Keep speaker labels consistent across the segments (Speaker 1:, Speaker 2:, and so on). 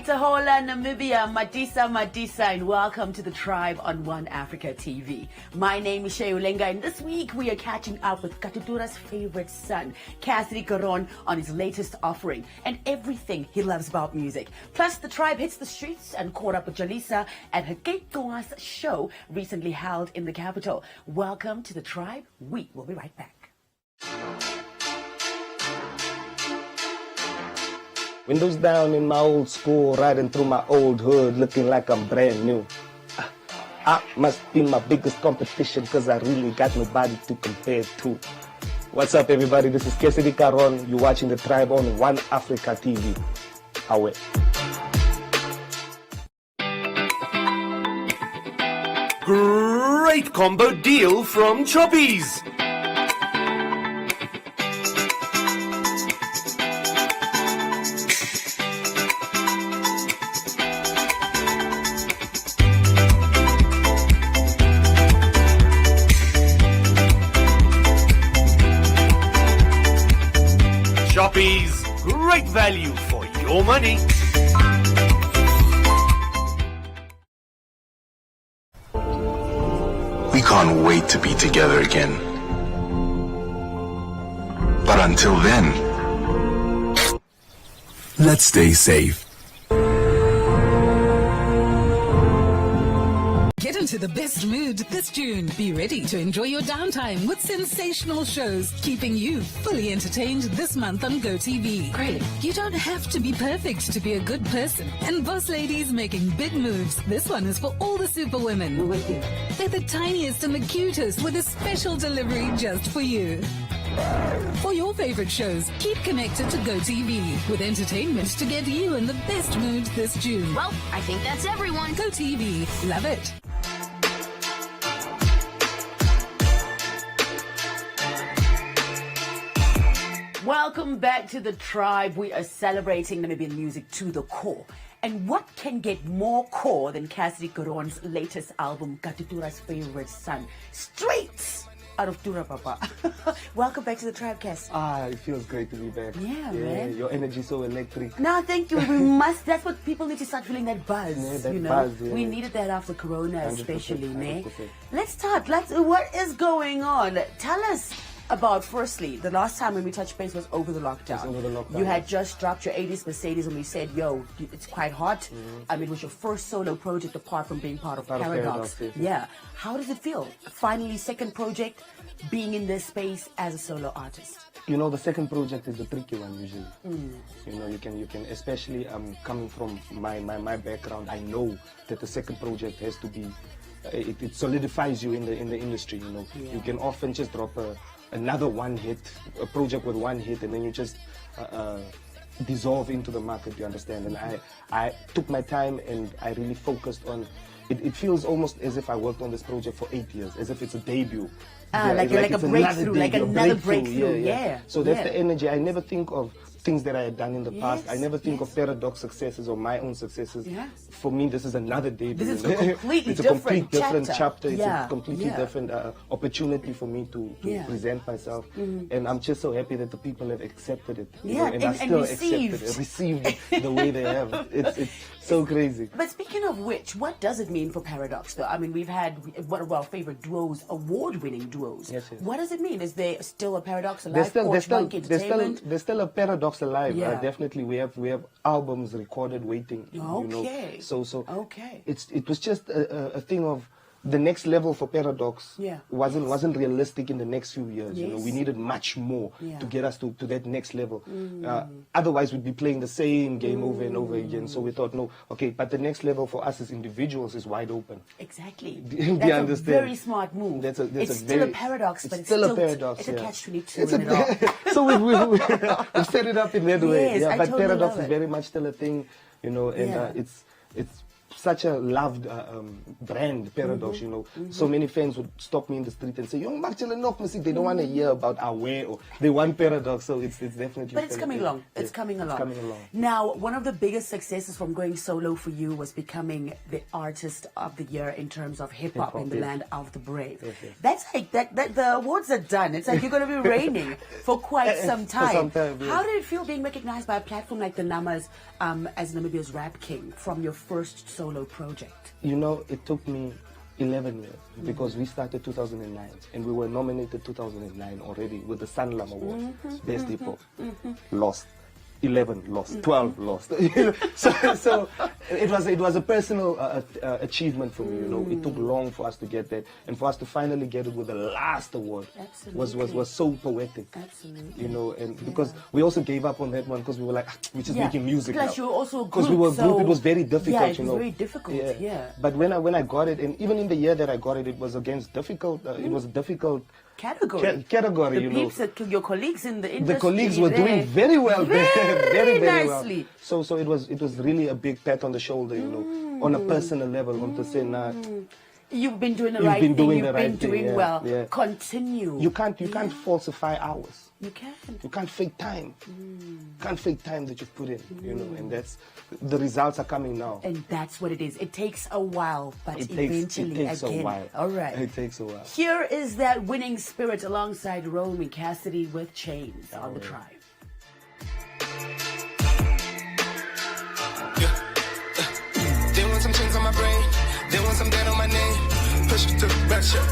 Speaker 1: Tahola, Namibia, Madisa, and welcome to the Tribe on One Africa TV. My name is Shea Ulenga, and this week we are catching up with Katutura's favorite son, Cassidy Caron, on his latest offering and everything he loves about music. Plus, the Tribe hits the streets and caught up with Jalisa at her Keitoa's show recently held in the capital. Welcome to the Tribe. We will be right back.
Speaker 2: Windows down in my old school, riding through my old hood, looking like I'm brand new. I must be my biggest competition, cause I really got nobody to compare to. What's up, everybody? This is Cassidy Caron. You're watching the Tribe on One Africa TV. Awe.
Speaker 3: Great combo deal from Choppies. Choppies, great value for your money.
Speaker 4: We can't wait to be together again. But until then, let's stay safe.
Speaker 5: Get into the best mood this June. Be ready to enjoy your downtime with sensational shows, keeping you fully entertained this month on GoTV. Great. You don't have to be perfect to be a good person. And boss ladies making big moves. This one is for all the super women. They're the tiniest and the cutest with a special delivery just for you. For your favorite shows, keep connected to GoTV with entertainment to get you in the best mood this June.
Speaker 6: Well, I think that's everyone.
Speaker 5: GoTV. Love it.
Speaker 1: Welcome back to the Tribe. We are celebrating Namibian music to the core. And what can get more core than Cassidy Caron's latest album, Katutura's favorite son, straight out of Tura Papa. Welcome back to the Tribe, Cass.
Speaker 2: It feels great to be back.
Speaker 1: Yeah, man.
Speaker 2: Your energy is so electric.
Speaker 1: No, thank you. We must. That's what people need to start feeling, that buzz.
Speaker 2: Yeah, that
Speaker 1: you know,
Speaker 2: buzz, yeah.
Speaker 1: We needed that after Corona,
Speaker 2: 100%,
Speaker 1: especially, man.
Speaker 2: 100%.
Speaker 1: Let's start. What is going on? Tell us about, firstly, the last time when we touched base was over the lockdown.
Speaker 2: Over the lockdown.
Speaker 1: You had just dropped your 80s Mercedes and we said, yo, it's quite hot. I mean, it was your first solo project apart from being part of Paradox.
Speaker 2: Yes.
Speaker 1: Yeah. How does it feel? Finally, second project, being in this space as a solo artist.
Speaker 2: You know, the second project is the tricky one usually. You know, you can, especially coming from my background, I know that the second project has to be, it solidifies you in the industry. You know, you can often just drop another one hit, a project with one hit, and then you just dissolve into the market. You understand? And I took my time and I really focused on. It feels almost as if I worked on this project for 8 years, as if it's a debut.
Speaker 1: Like a breakthrough, like another breakthrough. Yeah.
Speaker 2: So that's the energy. I never think of things that I had done in the past. I never think of Paradox successes or my own successes. For me, this is another debut.
Speaker 1: This is a completely
Speaker 2: different chapter. It's a completely
Speaker 1: Yeah.
Speaker 2: different opportunity for me to present myself. And I'm just so happy that the people have accepted it. You know, and I still received it the way they have. It's so crazy.
Speaker 1: But speaking of which, what does it mean for Paradox, though? I mean, we've had one of our favorite duos, award-winning duos.
Speaker 2: Yes.
Speaker 1: What does it mean? Is there still a Paradox alive? There's
Speaker 2: still a Paradox alive.
Speaker 1: Yeah.
Speaker 2: Definitely, we have albums recorded waiting.
Speaker 1: Okay.
Speaker 2: You know? So
Speaker 1: okay.
Speaker 2: It was just a thing of the next level for Paradox wasn't realistic in the next few years. You know, we needed much more to get us to that next level. Otherwise, we'd be playing the same game over and over again. So we thought, no, okay, but the next level for us as individuals is wide open.
Speaker 1: Exactly.
Speaker 2: Do you
Speaker 1: That's
Speaker 2: understand?
Speaker 1: a very smart move. It's still a paradox, but it's still
Speaker 2: a paradox.
Speaker 1: It's a catch-22.
Speaker 2: So we've set it up in that way.
Speaker 1: Yes, I
Speaker 2: but
Speaker 1: totally
Speaker 2: Paradox
Speaker 1: love
Speaker 2: is
Speaker 1: it.
Speaker 2: very much still a thing, you know, and it's such a loved brand, Paradox, you know. So many fans would stop me in the street and say, "Young Marcelo Nok music." They don't want to hear about our way, or they want Paradox. So it's definitely.
Speaker 1: But it's coming along. It's coming along. Now, one of the biggest successes from going solo for you was becoming the Artist of the Year in terms of hip hop in the land of the brave. That's like that. The awards are done. It's like you're going to be reigning for quite some time. How did it feel being recognized by a platform like the Namas as Namibia's Rap King from your first solo project?
Speaker 2: You know, it took me 11 years because we started 2009 and we were nominated 2009 already with the Sanlam Award, Best Hip Hop. Lost. 11 lost, 12 lost. so it was a personal achievement for me. You know, it took long for us to get that, and for us to finally get it with the last award was so poetic.
Speaker 1: Absolutely.
Speaker 2: You know, and because we also gave up on that one because we were like, we're just making music
Speaker 1: Plus,
Speaker 2: now.
Speaker 1: you were also
Speaker 2: because we were a group, it was very difficult.
Speaker 1: Yeah, it
Speaker 2: you
Speaker 1: was
Speaker 2: know,
Speaker 1: very difficult. Yeah.
Speaker 2: But when I got it, and even in the year that I got it, it was against difficult. It was a difficult
Speaker 1: category.
Speaker 2: Category,
Speaker 1: the
Speaker 2: you know.
Speaker 1: Peeps, your colleagues in the industry.
Speaker 2: The colleagues were doing very well there. very
Speaker 1: nicely.
Speaker 2: Well. So it was really a big pat on the shoulder, you know, on a personal level, on to say, nah,
Speaker 1: you've been doing the right thing. You've been doing well.
Speaker 2: Yeah.
Speaker 1: Continue.
Speaker 2: You can't falsify hours.
Speaker 1: You can't.
Speaker 2: You can't fake time. You can't fake time that you've put in, you know, and that's the results are coming now.
Speaker 1: And that's what it is. It takes a while, but eventually
Speaker 2: it takes
Speaker 1: again.
Speaker 2: a while.
Speaker 1: All right.
Speaker 2: It takes a while.
Speaker 1: Here is that winning spirit alongside Romy Cassidy with Chains on the Tribe.
Speaker 6: They want some chains on my brain. They want some dead on my name. Push to the back shot.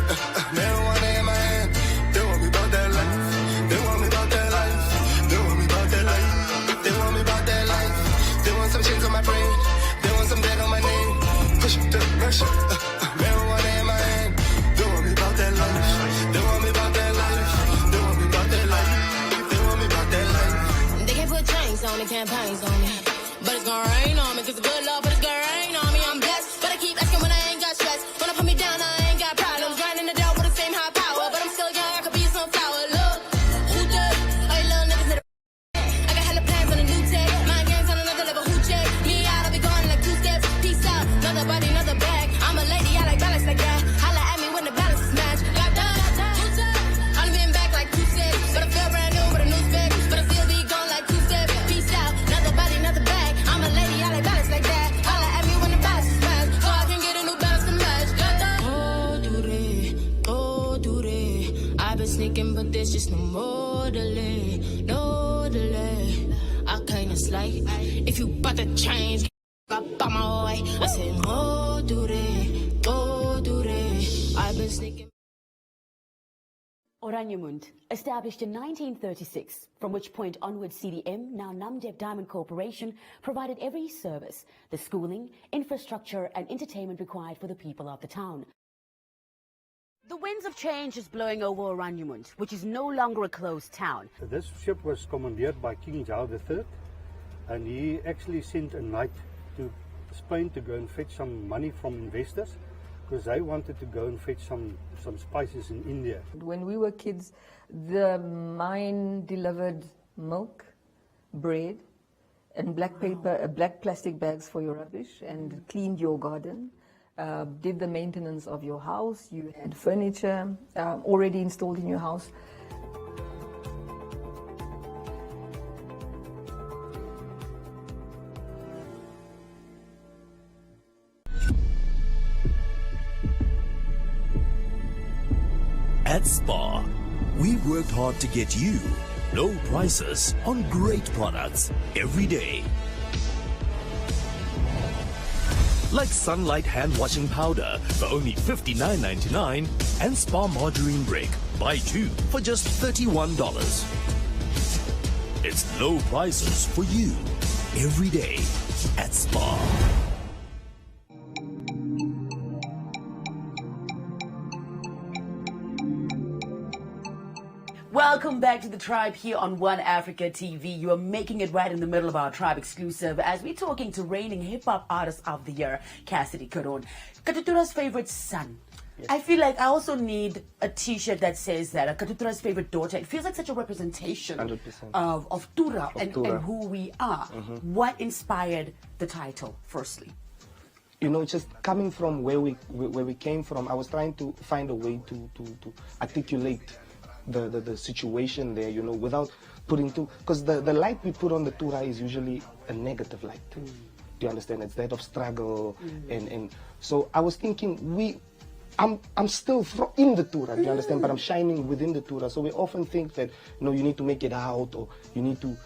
Speaker 6: Marijuana in my hand. They want me about that life. They want me about that life. They want me about that life. They want me about that life. They want some chains on my brain. They want some dead on my name. Push to the back shot. Marijuana in my hand. They want me about that life. They want me about that life. They want me about that life. They want me about that life.
Speaker 7: They can't put chains on me, campaigns on me. But it's gonna rain on me, cause the good love, but it's gonna rain on me. I'm blessed, but I keep asking when I ain't got stress. When I put me down, I ain't got problems. Grinding the dough with the same high power, but I'm still young, I could be some flower. Look, who does? All you little niggas need a I got hella plans on a new tech. My game's on another level, who check? Me out, I'll be going like 2 steps. Peace out, another body, another bag. I'm a lady, I like balance like that. Holla at me when the balance is matched. Got done, I've been back like 2 steps. But I feel brand new with a new spec. But I still be going like 2 steps. Peace out, another body, another bag. I'm a lady, I like balance like that. Holla at me when the balance is matched. So I can get a new balance to match. Got done. Oh, do they. I've been sneaking, but there's just no more delay. No delay. I kinda slay. If you bout to change, up on my way. I said, oh, do they. I've been sneaking.
Speaker 8: Oraniemund, established in 1936, from which point onwards CDM, now Namdeb Diamond Corporation, provided every service, the schooling, infrastructure and entertainment required for the people of the town. The winds of change is blowing over Oraniemund, which is no longer a closed town.
Speaker 9: This ship was commandeered by King Charles III, and he actually sent a knight to Spain to go and fetch some money from investors, because they wanted to go and fetch some spices in India.
Speaker 10: When we were kids, the mine delivered milk, bread, and black paper, black plastic bags for your rubbish, and cleaned your garden, did the maintenance of your house. You had furniture already installed in your house.
Speaker 11: At Spar, we've worked hard to get you low prices on great products every day. Like Sunlight hand washing powder for only $59.99 and Spar margarine brick, buy 2 for just $31. It's low prices for you every day at Spar.
Speaker 1: Welcome back to the Tribe here on One Africa TV. You are making it right in the middle of our Tribe exclusive as we're talking to reigning hip-hop artist of the year, Cassidy Caron. Katutura's favorite son. Yes. I feel like I also need a t-shirt that says that, Katutura's favorite daughter. It feels like such a representation
Speaker 2: 100%.
Speaker 1: of Tura and who we are. What inspired the title, firstly?
Speaker 2: just coming from where we came from, I was trying to find a way to articulate the situation there, without putting too, because the light we put on the Tura is usually a negative light. Do you understand? It's that of struggle, and so I was thinking I'm still in the Tura, do you understand? But I'm shining within the Tura. So we often think that you need to make it out, or you need to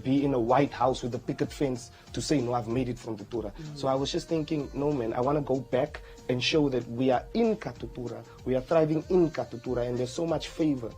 Speaker 2: be in a White House with a picket fence to say, no, I've made it from the Tura. So I was just thinking, no, man, I want to go back and show that we are in Katutura, we are thriving in Katutura, and there's so much favor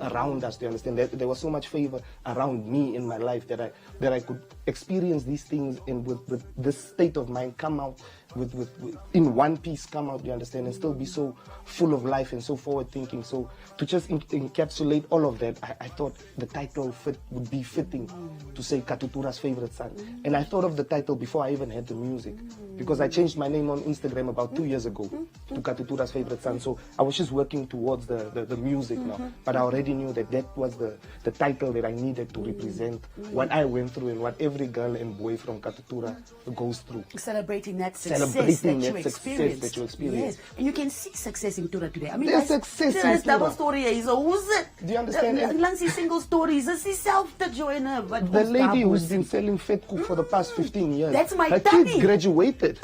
Speaker 2: around us. Do you understand? There was so much favor around me in my life that I could experience these things, and with this state of mind come out with in one piece, come out, you understand, and still be so full of life and so forward thinking. So to just encapsulate all of that, I thought the title would be fitting to say Katutura's favorite son. And I thought of the title before I even had the music, because I changed my name on Instagram about 2 years ago to Katutura's favorite son. So I was just working towards the music now, but I already knew that was the title that I needed to represent what I went through and what every girl and boy from Katutura goes through.
Speaker 1: Celebrating that success that you experienced.
Speaker 2: Yes,
Speaker 1: and you can see success in Tura today. I mean,
Speaker 2: there's success in
Speaker 1: Tura. Double
Speaker 2: Tura.
Speaker 1: story is who's it?
Speaker 2: Do you understand?
Speaker 1: Lancy single stories. Is he self the joiner?
Speaker 2: The lady who's been selling fat cook for the past 15 years.
Speaker 1: That's my
Speaker 2: Her
Speaker 1: daddy.
Speaker 2: kids graduated.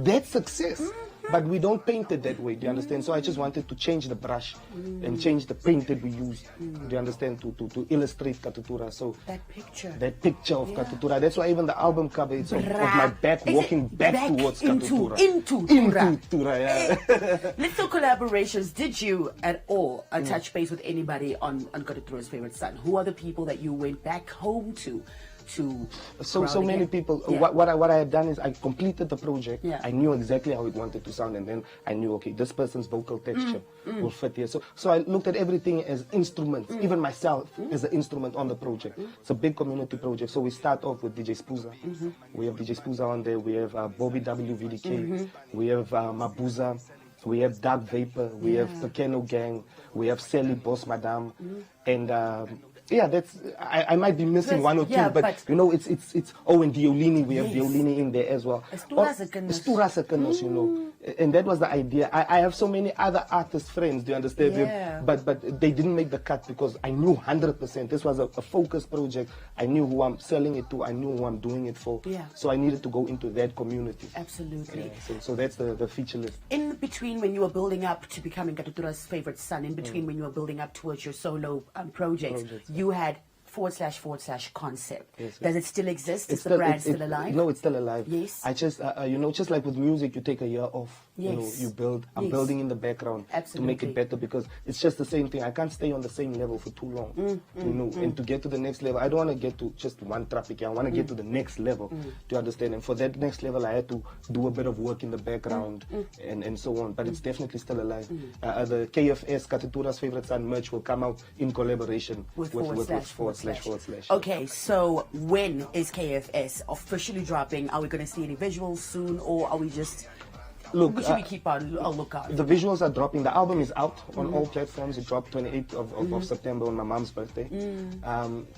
Speaker 2: That's success. But we don't paint it that way, do you understand? So I just wanted to change the brush and change the paint that we use, do you understand, to illustrate Katutura. So
Speaker 1: that picture
Speaker 2: of Katutura. That's why even the album cover is of my back walking back towards Katutura.
Speaker 1: Into
Speaker 2: Tura, yeah.
Speaker 1: Let's do collaborations. Did you at all touch base with anybody on Katutura's favorite son? Who are the people that you went back home to
Speaker 2: so many people. What I had done is I completed the project. I knew exactly how it wanted to sound, and then I knew, okay, this person's vocal texture will fit here. So I looked at everything as instruments, even myself as an instrument on the project. It's a big community project. So we start off with DJ Spuza. We have DJ Spuza on there. We have Bobby WVDK. We have Mabuza. We have Dark Vapor. We have Pequeno Gang. We have Sally Boss Madame. And that's. I might be missing one or two, but it's. Oh, and Diolini, we have Diolini in there as well. Estura Sekenos, and that was the idea. I have so many other artist friends. Do you understand?
Speaker 1: Yeah.
Speaker 2: But they didn't make the cut because I knew 100%. This was a focused project. I knew who I'm selling it to. I knew who I'm doing it for.
Speaker 1: Yeah.
Speaker 2: So I needed to go into that community.
Speaker 1: Absolutely.
Speaker 2: Yeah, so that's the feature list.
Speaker 1: In between, when you were building up to becoming Katutura's favorite son, in between when you were building up towards your solo projects, you had / concept.
Speaker 2: Yes.
Speaker 1: Does it still exist? Is the brand still alive?
Speaker 2: No, it's still alive.
Speaker 1: Yes.
Speaker 2: I just, just like with music, you take a year off.
Speaker 1: Yes.
Speaker 2: You build. I'm building in the background to make it better, because it's just the same thing. I can't stay on the same level for too long. And to get to the next level, I don't want to get to just one traffic. I want to get to the next level. Do you understand? And for that next level, I had to do a bit of work in the background and so on. But it's definitely still alive. The KFS, Katutura's favorite son merch, will come out in collaboration with //.
Speaker 1: Okay, so when is KFS officially dropping? Are we going to see any visuals soon, or are we just...
Speaker 2: Look,
Speaker 1: should we keep our lookout?
Speaker 2: The visuals are dropping. The album is out on all platforms. It dropped 28th of September on my mom's birthday.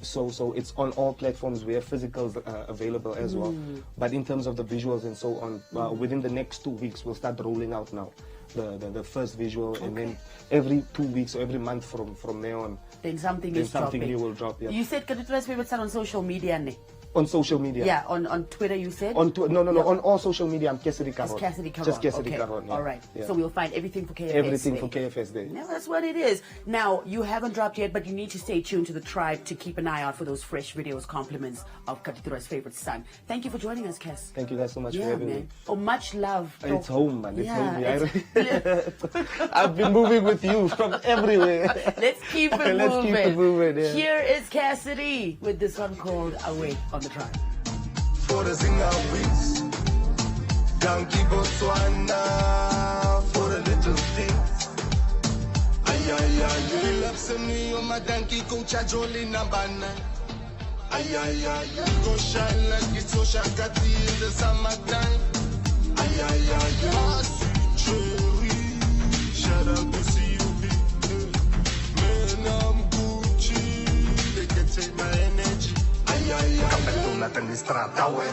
Speaker 2: So it's on all platforms. We have physicals available as well. But in terms of the visuals and so on, within the next 2 weeks, we'll start rolling out now the first visual, and then every 2 weeks or every month from there on,
Speaker 1: then something
Speaker 2: new will drop. Yeah.
Speaker 1: You said Katutura's favorite son on social media, ne?
Speaker 2: On social media.
Speaker 1: Yeah, on Twitter you said?
Speaker 2: No, on all social media I'm Cassidy Caron.
Speaker 1: Just Cassidy Caron.
Speaker 2: Just Cassidy
Speaker 1: okay.
Speaker 2: Caron, yeah.
Speaker 1: All right.
Speaker 2: Yeah.
Speaker 1: So we'll find everything for KFS
Speaker 2: Everything
Speaker 1: Day.
Speaker 2: for KFS Day.
Speaker 1: Yeah, that's what it is. Now, you haven't dropped yet, but you need to stay tuned to the tribe to keep an eye out for those fresh videos, compliments of Katutura's favorite son. Thank you for joining us, Cass.
Speaker 2: Thank you guys so much for having me.
Speaker 1: Oh, much love.
Speaker 2: It's home, man. It's home.
Speaker 1: Yeah,
Speaker 2: I've been moving with you from everywhere.
Speaker 1: Let's keep it
Speaker 2: Let's
Speaker 1: moving.
Speaker 2: keep it moving, yeah.
Speaker 1: Here is Cassidy with this one called Away on the Tribe.
Speaker 6: For the singer weeks, Donkey Botswana, for the little things. Ay, ay, ay, you love me on my donkey coach, I jolly nabana. Ay, ay, ay, go shine like it's so shakati in the summertime. Ay, ay, ay, sweet cherry, shout out to CUB. Man, I'm Gucci, they can take my energy. Ay, ay, ay, nothing is trapped away.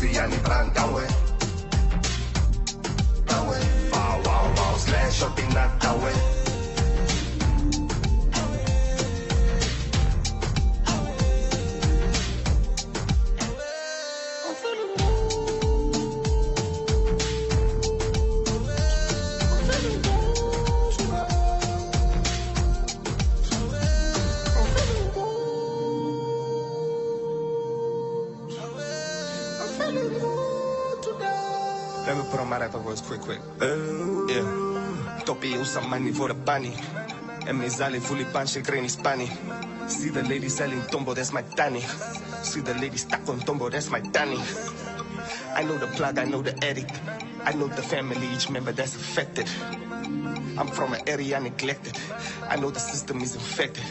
Speaker 6: yani brand dawe. Dawe. Wow, wow, wow, slash shopping not dawe. Let me put on my rapper voice quick. Yeah. Topi use some money for the bunny. And me zali fully punch grainy spanny. See the lady selling tombo, that's my Danny. See the lady stuck on tombo, that's my Danny. I know the plug, I know the addict. I know the family, each member that's affected. I'm from an area neglected. I know the system is infected.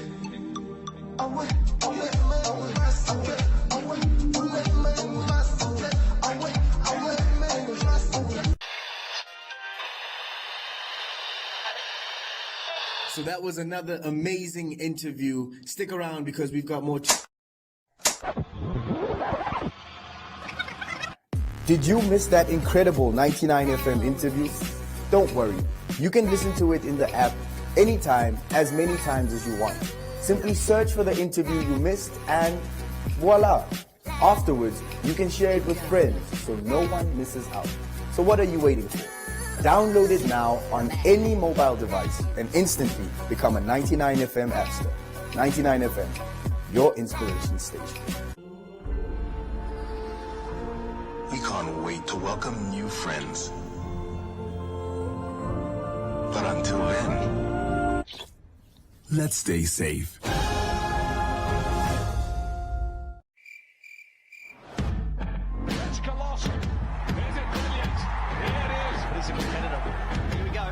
Speaker 12: So that was another amazing interview. Stick around because we've got more.
Speaker 13: Did you miss that incredible 99 FM interview? Don't worry. You can listen to it in the app anytime, as many times as you want. Simply search for the interview you missed and voila. Afterwards, you can share it with friends so no one misses out. So what are you waiting for? Download it now on any mobile device and instantly become a 99 FM appster. 99 FM, your inspiration station.
Speaker 4: We can't wait to welcome new friends. But until then, let's stay safe.
Speaker 14: That's colossal. Is it brilliant? Here it is. But it's a competitor. Here we go.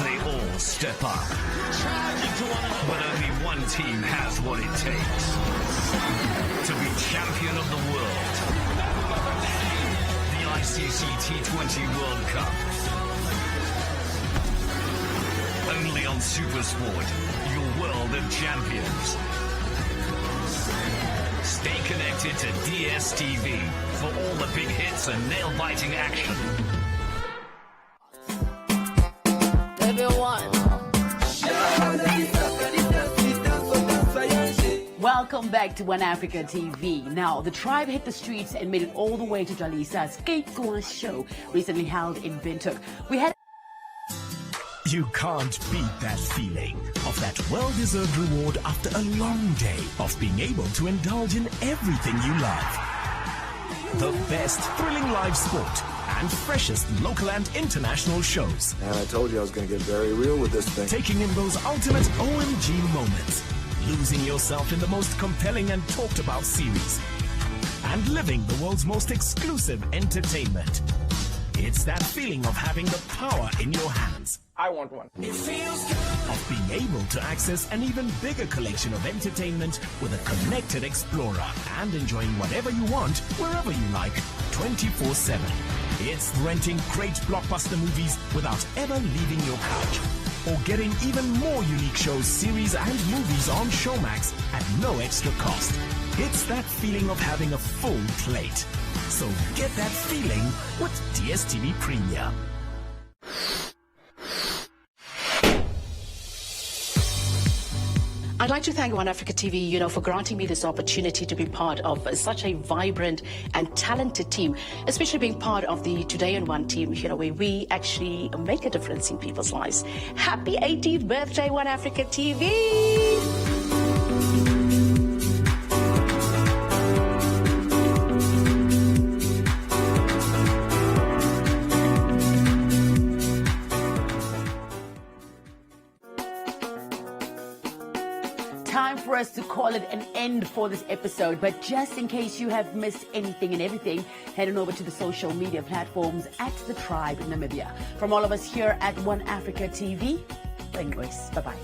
Speaker 11: They all step up. But only one team has what it takes to be champion of the world. The ICC T20 World Cup. Only on SuperSport, your world of champions. Stay connected to DSTV for all the big hits and nail-biting action.
Speaker 1: Welcome back to One Africa TV. Now, the tribe hit the streets and made it all the way to Jalisa's Skateboard show, recently held in Windhoek. We had
Speaker 11: You can't beat that feeling of that well-deserved reward after a long day of being able to indulge in everything you love. The best thrilling live sport and freshest local and international shows.
Speaker 15: And I told you I was going to get very real with this thing.
Speaker 11: Taking in those ultimate OMG moments. Losing yourself in the most compelling and talked about series. And living the world's most exclusive entertainment. It's that feeling of having the power in your hands.
Speaker 16: I want one.
Speaker 11: It feels good. Of being able to access an even bigger collection of entertainment with a connected Explorer and enjoying whatever you want, wherever you like, 24/7. It's renting great blockbuster movies without ever leaving your couch. Or getting even more unique shows, series and movies on Showmax at no extra cost. It's that feeling of having a full plate. So get that feeling with DSTV Premier.
Speaker 17: I'd like to thank One Africa TV, for granting me this opportunity to be part of such a vibrant and talented team, especially being part of the Today in One team, where we actually make a difference in people's lives. Happy 18th birthday, One Africa TV!
Speaker 1: Time for us to call it an end for this episode, but just in case you have missed anything and everything, head on over to the social media platforms at The Tribe in Namibia. From all of us here at One Africa TV, anyways, bye-bye.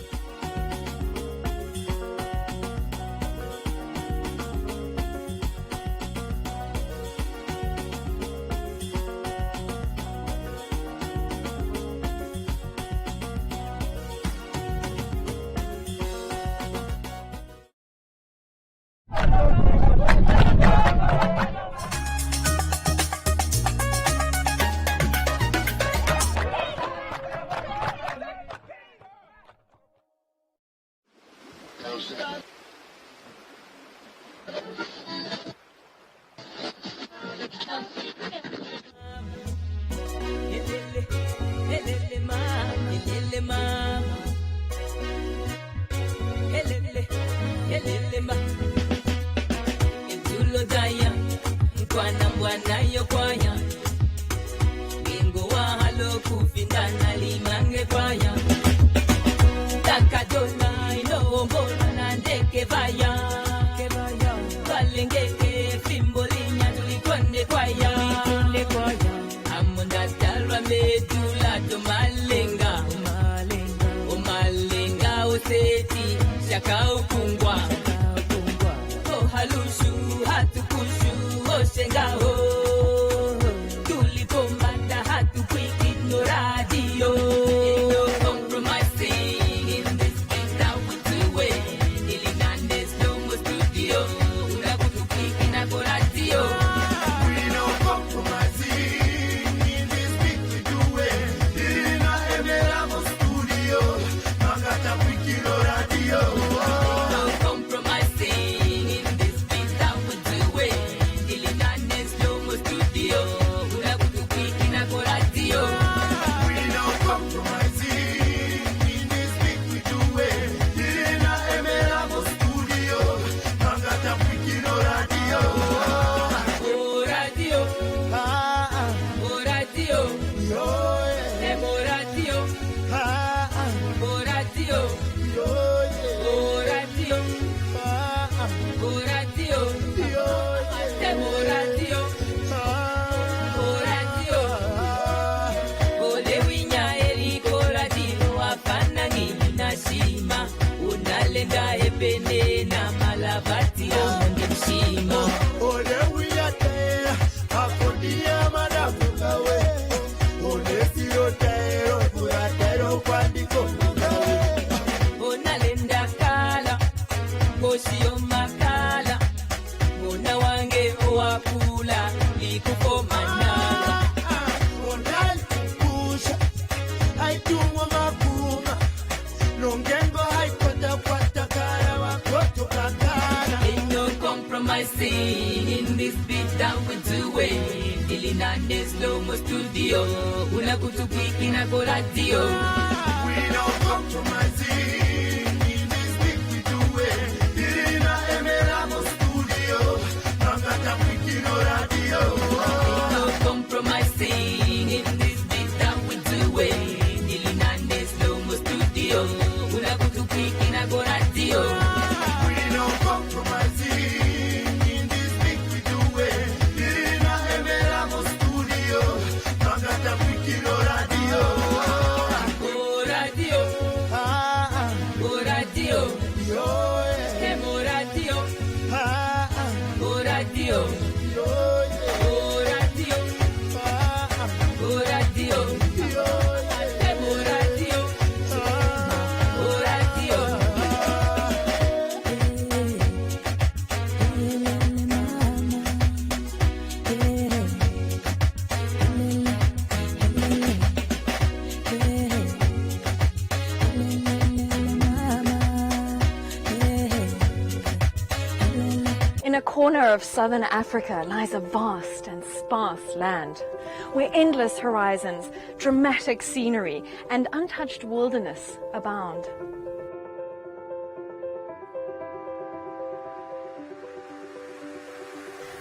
Speaker 16: kwana mbwana yokwanya bingo wa halo kufindana limange kwanya takadona inombona na ndeke vaya balengeke fimbolinya tulikwende kwaya amunda dalwa medula to malenga umalenga useti shaka ukungwa halushu hatukushu oshengaho tulipombanda hatukwiki no radio no compromising in this thing that we do it ilinande slow studio unakutukiki na radio we no compromising in this thing we do it ilina emeramo studio makata kwiki no radio no compromising in this beat that we do it ilinande slow mo studio unakutukiki na radio we don't compromising in this beat we do it ilina emeramo studio nakata kwiki no radio no compromising in this beat that we do it ilinande slow mo studio unakutukiki na radio we don't compromising
Speaker 18: In a corner of southern Africa lies a vast and sparse land, where endless horizons, dramatic scenery, and untouched wilderness abound.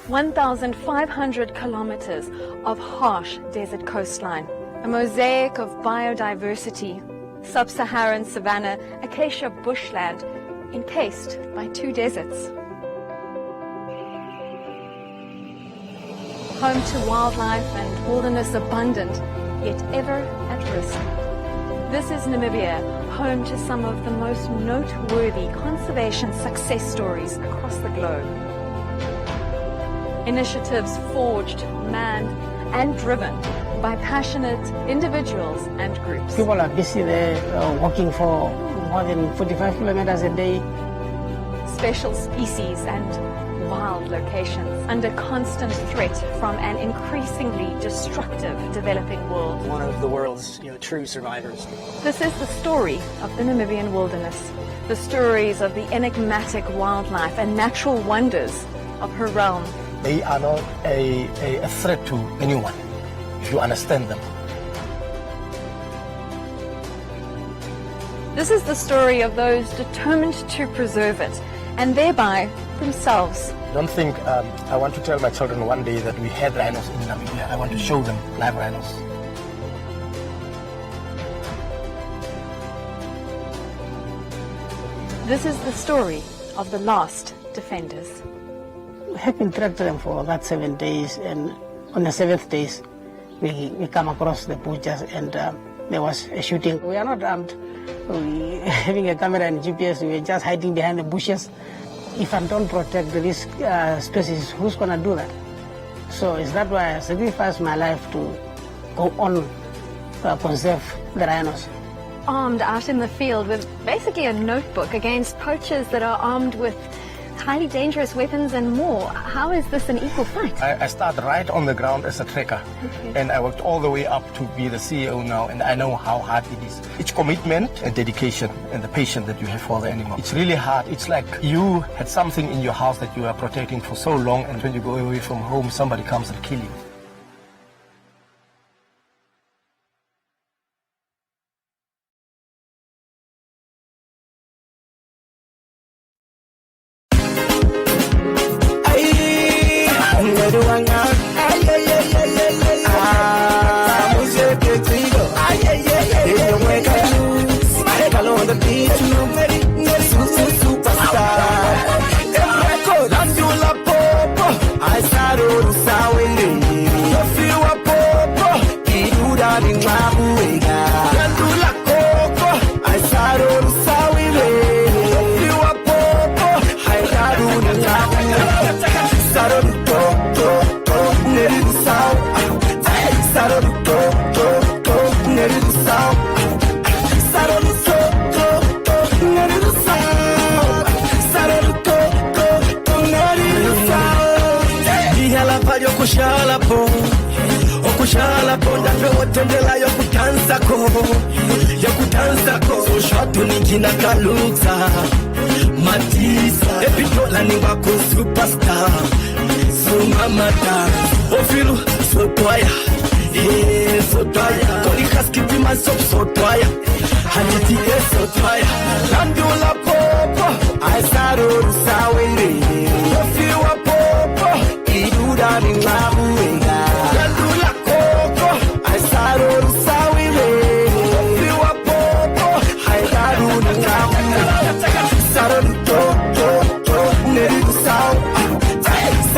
Speaker 18: (1,500 kilometers of harsh desert coastline, a mosaic of biodiversity, sub-Saharan savanna, acacia bushland, encased by 2 deserts. Home to wildlife and wilderness abundant, yet ever at risk. This is Namibia, home to some of the most noteworthy conservation success stories across the globe. Initiatives forged, manned, and driven by passionate individuals and groups.
Speaker 19: People are busy there walking for more than 45 kilometers a day.
Speaker 18: Special species and wild locations under constant threat from an increasingly destructive developing world.
Speaker 20: One of the world's true survivors.
Speaker 18: This is the story of the Namibian wilderness, the stories of the enigmatic wildlife and natural wonders of her realm.
Speaker 21: They are not a threat to anyone, if you understand them.
Speaker 18: This is the story of those determined to preserve it and thereby themselves
Speaker 21: don't think I want to tell my children one day that we had rhinos in Namibia. I want to show them live rhinos.
Speaker 18: This is the story of the last defenders.
Speaker 19: We have been tracked them for that 7 days, and on the 7th day, we come across the butchers, and there was a shooting. We are not armed. We having a camera and GPS, we are just hiding behind the bushes. If I don't protect this species, who's going to do that? So is that why I sacrificed my life to go on conserve the rhinos.
Speaker 18: Armed out in the field with basically a notebook against poachers that are armed with highly dangerous weapons and more. How is this an equal fight?
Speaker 21: I started right on the ground as a tracker, and I worked all the way up to be the CEO now, and I know how hard it is. It's commitment and dedication and the patience that you have for the animal. It's really hard. It's like you had something in your house that you are protecting for so long, and when you go away from home, somebody comes and kills you.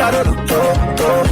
Speaker 6: Saruto,